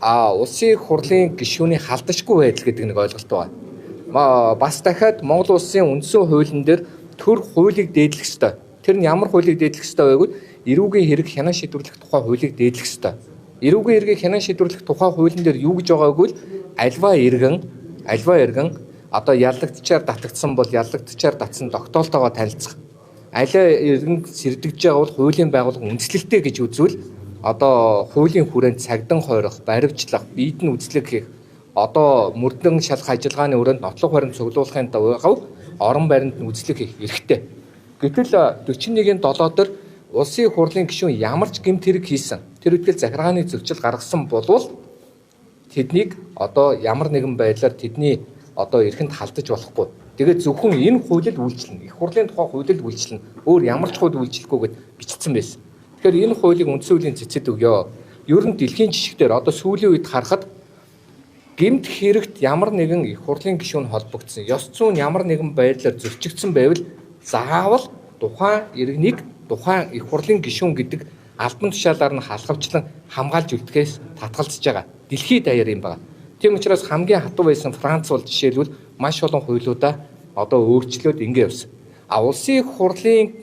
Улсын их хурлын гишүүний халдашгүй байдал гэдэг нэг ойлголт байна. Бас дахиад Монгол улсын үндсэн хуулийн дээр төр хуулийг дээдлэх ёстой. Тэр нь ямар хуулийг дээдлэх ёстой вэ гэвэл эрүүгийн хэрэг хянан шийдвэрлэх тухай хуулийг дээдлэх ёстой. Эрүүгийн хэргийг хянан шийдвэрлэх тухай хуулийн дээр юу гэж байгаа вэ гэвэл альва иргэн одоо ялагдчаар татагдсан бол ялагдчаар татсан тогтоолтойгоо танилцах. Аливаа иргэн сэрдэгж байгаа бол хуулийн байгууллага үндэслэлтэй гэж үзвэл одоо хуулийн хүрээнд цагдан хойрох, баривчлах, биедэн үзлэг хийх, одоо мөрдөн шалах ажиллагааны өрөөнд нотлох баримт цуглуулахын дагав орон баримт үзлэг хийх эрхтэй. Гэтэл 41-ийн 7 дээр улсын их хурлын гишүүн ямар ч гэмт хэрэг хийсэн, тэр үтгэл захиргааны зөвчил гаргасан болвол тэднийг одоо ямар нэгэн байдлаар тэдний одоо эрхэнд халдаж болохгүй. Тэгээд зөвхөн энэ хуулийг үйлчлэнэ. Их хурлын тухай хуулийг үйлчлэнэ. Өөр ямар ч хууль үйлчлэхгүй гэд бичсэн байсан. Тэгэхээр энэ хуулийг үндсэн хуулийн цэцэд өгөө. Ер нь дэлхийн жишгээр одоо сүүлийн үед харахад гэмт хэрэгт ямар нэгэн их хурлын гишүүн холбогдсон, ёс зүйн ямар нэгэн байдлаар зөрчигдсөн байвал заавал тухайн иргэнийг тухайн их хурлын гишүүн гэдэг албан тушаалаар нь халахвчлан хамгаалж үлдэхээс татгалзаж байгаа. Дэлхийд даяар юм байна. Тийм учраас хамгийн хатуу байсан Франц бол жишээлбэл маш олон хуулиудаа одоо өөрчлөөд ингэ явсан. Улсын их хурлын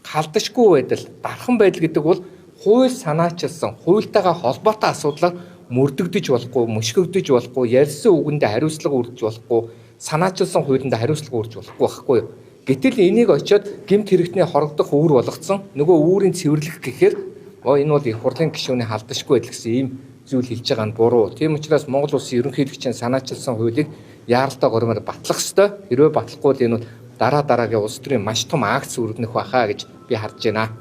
халдашгүй байдал, дархан байдал гэдэг бол хууль санаачилсан, хуультайгаа холбоотой асуудлаар мөрдөгдөж болохгүй, мөшгөгдөж болохгүй, ярьсан үгэндээ хариуцлага өргөж болохгүй, санаачилсан хуулиндаа хариуцлага өргөж болохгүй байхгүй юу? Гэтэл энийг очиод гэмт хэрэгтний хорогдох үүр болгоцсон. Нөгөө үүрийн цэвэрлэх гэхээр энэ бол их хурлын гишүүний халдашгүй байдал гэсэн ийм зүйл хэлж байгаа нь буруу. Тийм учраас Монгол улсын ерөнхийлөгчийн санаачилсан хуулийг яаралтай гормоор батлах ёстой. Хэрвээ батлахгүй бол энэ бол дараагийн улс төрийн маш том акц өргөнөх байхаа гэж би харж байна.